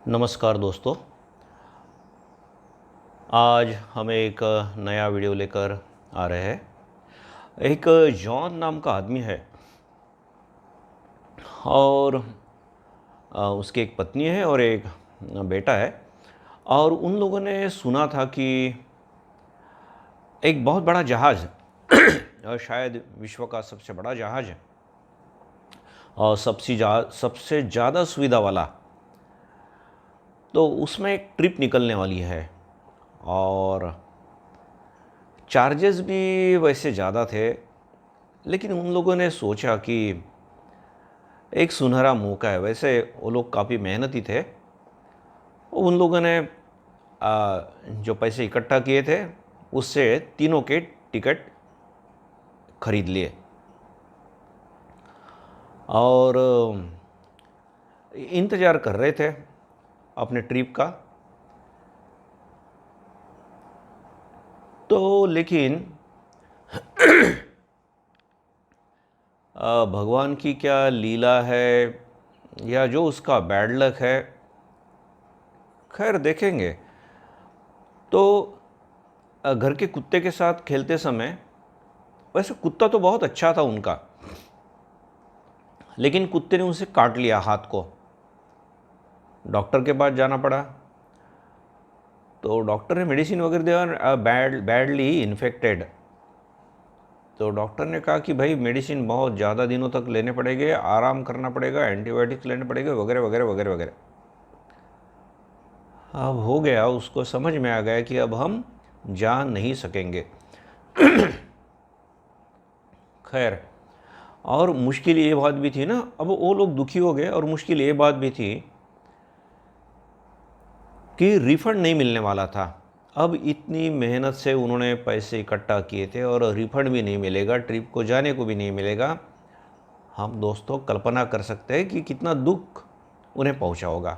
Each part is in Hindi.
नमस्कार दोस्तों। आज हम एक नया वीडियो लेकर आ रहे हैं। एक जॉन नाम का आदमी है और उसकी एक पत्नी है और एक बेटा है। और उन लोगों ने सुना था कि एक बहुत बड़ा जहाज़ और शायद विश्व का सबसे बड़ा जहाज़ है और सबसे ज़्यादा सुविधा वाला, तो उसमें एक ट्रिप निकलने वाली है और चार्जेस भी वैसे ज़्यादा थे। लेकिन उन लोगों ने सोचा कि एक सुनहरा मौका है। वैसे वो लोग काफ़ी मेहनती थे। उन लोगों ने जो पैसे इकट्ठा किए थे उससे तीनों के टिकट खरीद लिए और इंतज़ार कर रहे थे अपने ट्रिप का। तो लेकिन भगवान की क्या लीला है या जो उसका बैड लक है, खैर देखेंगे। तो घर के कुत्ते के साथ खेलते समय, वैसे कुत्ता तो बहुत अच्छा था उनका, लेकिन कुत्ते ने उसे काट लिया हाथ को। डॉक्टर के पास जाना पड़ा। तो डॉक्टर ने मेडिसिन वगैरह दिया, बैडली इन्फेक्टेड। तो डॉक्टर ने कहा कि भाई मेडिसिन बहुत ज़्यादा दिनों तक लेने पड़ेंगे, आराम करना पड़ेगा, एंटीबायोटिक्स लेने पड़ेंगे वगैरह वगैरह वगैरह वगैरह। अब हो गया, उसको समझ में आ गया कि अब हम जा नहीं सकेंगे। खैर, और मुश्किल ये बात भी थी ना, अब वो लोग दुखी हो गए और मुश्किल ये बात भी थी कि रिफ़ंड नहीं मिलने वाला था। अब इतनी मेहनत से उन्होंने पैसे इकट्ठा किए थे और रिफ़ंड भी नहीं मिलेगा, ट्रिप को जाने को भी नहीं मिलेगा। हम दोस्तों कल्पना कर सकते हैं कि कितना दुख उन्हें पहुंचा होगा।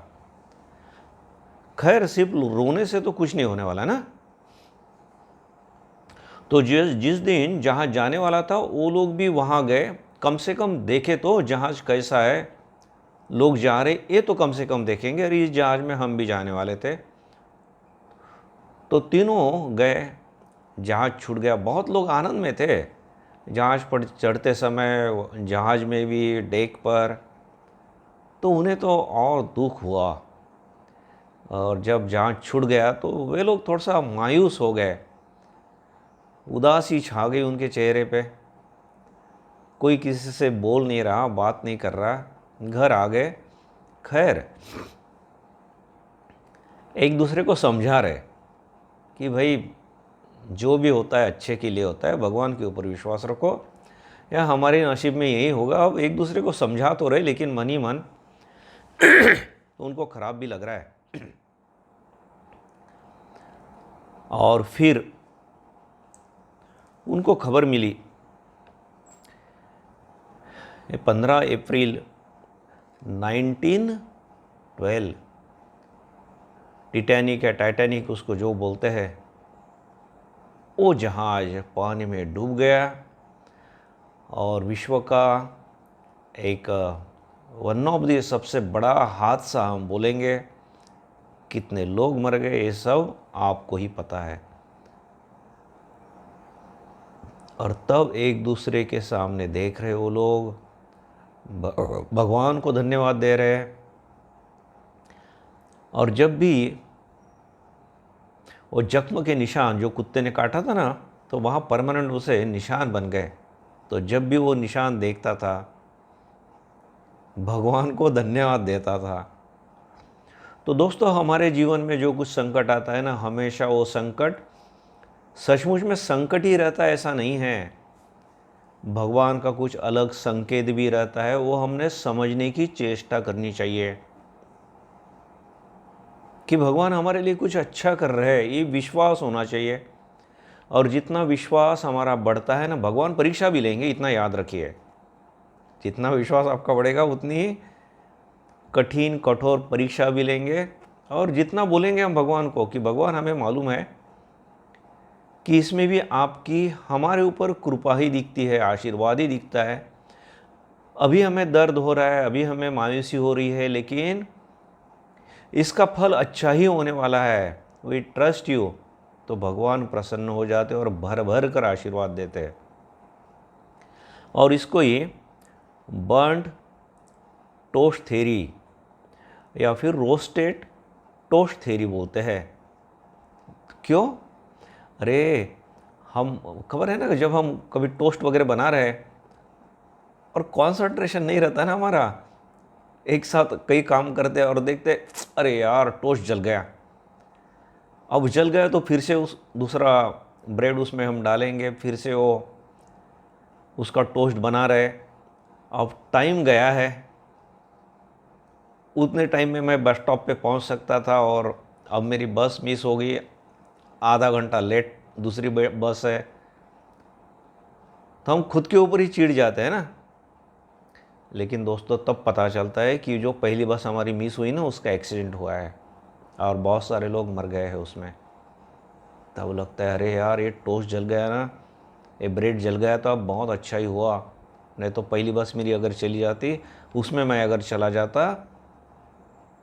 खैर, सिर्फ रोने से तो कुछ नहीं होने वाला ना। तो जिस जिस दिन जहाज़ जाने वाला था वो लोग भी वहाँ गए, कम से कम देखे तो जहाज़ कैसा है, लोग जा रहे ये तो कम से कम देखेंगे। अरे इस जहाज़ में हम भी जाने वाले थे। तो तीनों गए, जहाज़ छूट गया। बहुत लोग आनंद में थे। जहाज़ पर चढ़ते समय, जहाज़ में भी डेक पर, तो उन्हें तो और दुख हुआ। और जब जहाज़ छूट गया तो वे लोग थोड़ा सा मायूस हो गए, उदासी छा गई उनके चेहरे पे। कोई किसी से बोल नहीं रहा, बात नहीं कर रहा, घर आ गए। खैर, एक दूसरे को समझा रहे कि भाई जो भी होता है अच्छे के लिए होता है, भगवान के ऊपर विश्वास रखो, या हमारे नसीब में यही होगा। अब एक दूसरे को समझा तो रहे, लेकिन मन ही मन तो उनको खराब भी लग रहा है। और फिर उनको खबर मिली, 15 अप्रैल 1912, टाइटैनिक है, टाइटैनिक उसको जो बोलते हैं, वो जहाज़ पानी में डूब गया और विश्व का एक वन ऑफ द सबसे बड़ा हादसा हम बोलेंगे। कितने लोग मर गए ये सब आपको ही पता है। और तब एक दूसरे के सामने देख रहे वो लोग, भगवान को धन्यवाद दे रहे हैं। और जब भी वो जख्म के निशान जो कुत्ते ने काटा था ना, तो वहाँ परमानेंट उसे निशान बन गए। तो जब भी वो निशान देखता था, भगवान को धन्यवाद देता था। तो दोस्तों, हमारे जीवन में जो कुछ संकट आता है ना, हमेशा वो संकट सचमुच में संकट ही रहता है ऐसा नहीं है। भगवान का कुछ अलग संकेत भी रहता है, वो हमने समझने की चेष्टा करनी चाहिए कि भगवान हमारे लिए कुछ अच्छा कर रहे हैं, ये विश्वास होना चाहिए। और जितना विश्वास हमारा बढ़ता है ना, भगवान परीक्षा भी लेंगे, इतना याद रखिए। जितना विश्वास आपका बढ़ेगा उतनी ही कठिन कठोर परीक्षा भी लेंगे। और जितना बोलेंगे हम भगवान को कि भगवान हमें मालूम है कि इसमें भी आपकी हमारे ऊपर कृपा ही दिखती है, आशीर्वाद ही दिखता है। अभी हमें दर्द हो रहा है, अभी हमें मायूसी हो रही है, लेकिन इसका फल अच्छा ही होने वाला है, वी ट्रस्ट यू, तो भगवान प्रसन्न हो जाते और भर भर कर आशीर्वाद देते हैं। और इसको ही बर्न्ड टोस्ट थेरी या फिर रोस्टेड टोस्ट थेरी बोलते हैं। क्यों? अरे हम, खबर है ना कि जब हम कभी टोस्ट वगैरह बना रहे हैं और कंसंट्रेशन नहीं रहता ना हमारा, एक साथ कई काम करते हैं और देखते अरे यार टोस्ट जल गया, अब जल गया तो फिर से उस दूसरा ब्रेड उसमें हम डालेंगे, फिर से वो उसका टोस्ट बना रहे। अब टाइम गया है, उतने टाइम में मैं बस स्टॉप पे पहुंच सकता था और अब मेरी बस मिस हो गई, आधा घंटा लेट दूसरी बस है, तो हम खुद के ऊपर ही चिढ़ जाते हैं ना। लेकिन दोस्तों तब पता चलता है कि जो पहली बस हमारी मिस हुई ना, उसका एक्सीडेंट हुआ है और बहुत सारे लोग मर गए हैं उसमें। तब लगता है अरे यार ये टोस्ट जल गया ना, ये ब्रेड जल गया तो अब बहुत अच्छा ही हुआ, नहीं तो पहली बस मेरी अगर चली जाती, उसमें मैं अगर चला जाता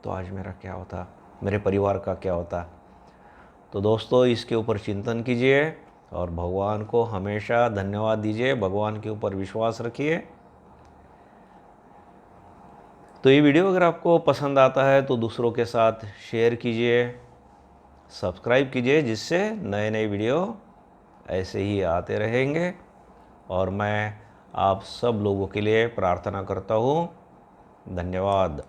तो आज मेरा क्या होता, मेरे परिवार का क्या होता। तो दोस्तों इसके ऊपर चिंतन कीजिए और भगवान को हमेशा धन्यवाद दीजिए, भगवान के ऊपर विश्वास रखिए। तो ये वीडियो अगर आपको पसंद आता है तो दूसरों के साथ शेयर कीजिए, सब्सक्राइब कीजिए, जिससे नए नए वीडियो ऐसे ही आते रहेंगे। और मैं आप सब लोगों के लिए प्रार्थना करता हूँ। धन्यवाद।